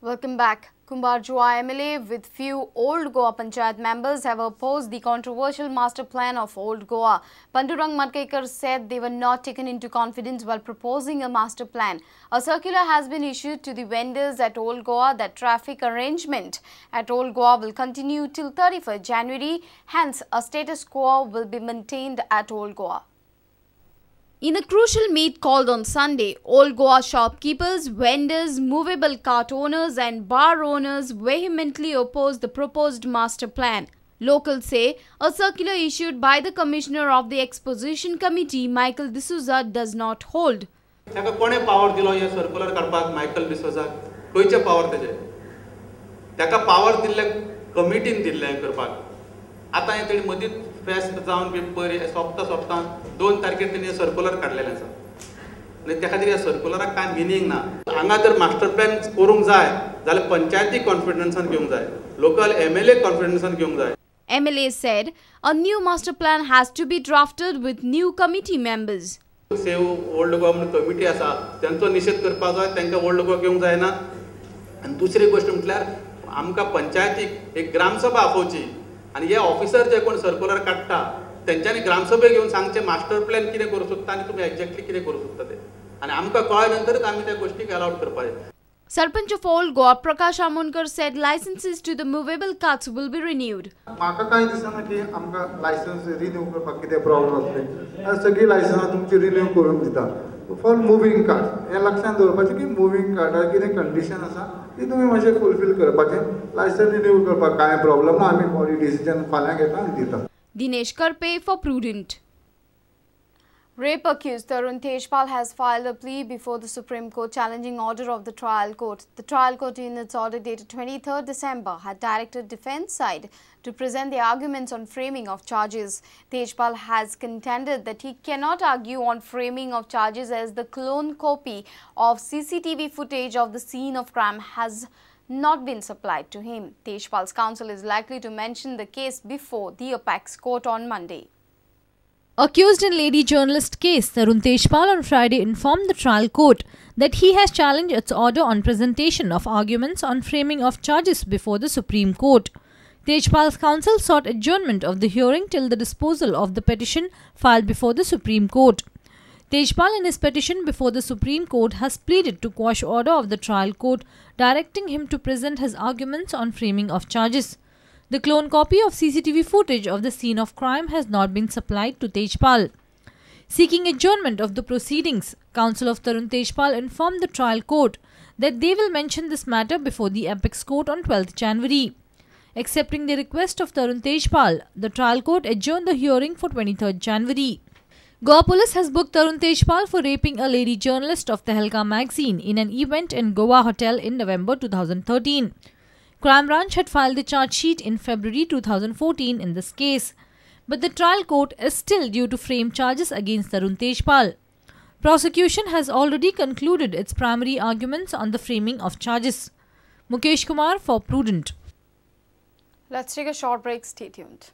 Welcome back. Cumbharjua MLA with few Old Goa panchayat members have opposed the controversial master plan of Old Goa. Pandurang Madkaikar said they were not taken into confidence while proposing a master plan. A circular has been issued to the vendors at Old Goa that traffic arrangement at Old Goa will continue till 31st January. Hence, a status quo will be maintained at Old Goa. In a crucial meet called on Sunday, Old Goa shopkeepers, vendors, movable cart owners and bar owners vehemently opposed the proposed master plan. Locals say a circular issued by the Commissioner of the Exposition Committee, Michael D'Souza, does not hold. ताका कोणे power दिलो हे circular काडपाक Michael D'Souza खंयचे power तेजे ताका power दिल्ले कमिटीन दिल्ले करपाक आता हे तेणी मदींच फेस्त जावन बी पयर सोंपता 2 तारखेर तेणी सर्क्युलर काडलेले आसा आनी त्या खातीर ह्या सर्क्युलराक कांय मिनींग ना हांगा जर मास्टर प्लॅन करूंक जाय जाल्यार पंचायती कॉन्फिडन्सान घेवंक जाय लोकल MLA कॉन्फिडन्सान घेवंक जाय. MLA said a new master plan has to be drafted with new committee members. Save old Goa म्हणून कमिटी आसा त्यांचो निषेध करपाक जाय तांकां ओल्ड गोवा घेवंक जायना आनी दुसरी गोष्ट म्हटल्यार आमकां पंचायतीक एक ग्रामसभा आपोवची आनी हे ऑफिसर जे कोण सर्क्युलर काडटा तेंच्यांनी ग्रामसभेक घेवन सांगचे मास्टर प्लॅन कितें करूं सोदता आनी तुमी एक्झॅक्टली कितें करूं सोदता ते आनी आमकां कळ्ळे नंतरच आमी त्या गोष्टीक अलाउड करपाचें. Sarpanch of Old Goa, Prakash Amonkar, said licenses to the movable carts will be renewed. म्हाका कांय दिसना की आमकां लायसन्स रिन्यू करपाक कितें प्रॉब्लम जातले सगळी लायसन्सां तुमची रिन्यू करून दिता फॉर मुवींग कार्ड हें लक्षांत दवरपाचें की मुवींग कार्डार कितें कंडिशन आसा ती तुमी मातशें फुलफील करपाचें लायसन्स रिन्यू करपाक कांय प्रॉब्लम ना आमी बॉडी डिसिजन फाल्यां घेता आनी दिता. Dinesh Karpe for Prudent. Rape accused Tarun Tejpal has filed a plea before the Supreme Court challenging order of the trial court. The trial court in its order dated 23rd December had directed defence side to present the arguments on framing of charges. Tejpal has contended that he cannot argue on framing of charges as the clone copy of CCTV footage of the scene of crime has not been supplied to him. Tejpal's counsel is likely to mention the case before the apex court on Monday. Accused in lady journalist case, Tarun Tejpal on Friday informed the trial court that he has challenged its order on presentation of arguments on framing of charges before the Supreme Court. Tejpal's counsel sought adjournment of the hearing till the disposal of the petition filed before the Supreme Court. Tejpal in his petition before the Supreme Court has pleaded to quash order of the trial court directing him to present his arguments on framing of charges. The clone copy of CCTV footage of the scene of crime has not been supplied to Tejpal. Seeking adjournment of the proceedings, counsel of Tarun Tejpal informed the trial court that they will mention this matter before the apex court on 12th January. Accepting the request of Tarun Tejpal, the trial court adjourned the hearing for 23rd January. Goa police has booked Tarun Tejpal for raping a lady journalist of Tehelka magazine in an event in Goa hotel in November 2013. Crime Branch had filed the charge sheet in February 2014 in this case, but the trial court is still due to frame charges against Tarun Tejpal. Prosecution has already concluded its primary arguments on the framing of charges. Mukesh Kumar for Prudent. Let's take a short break. Stay tuned.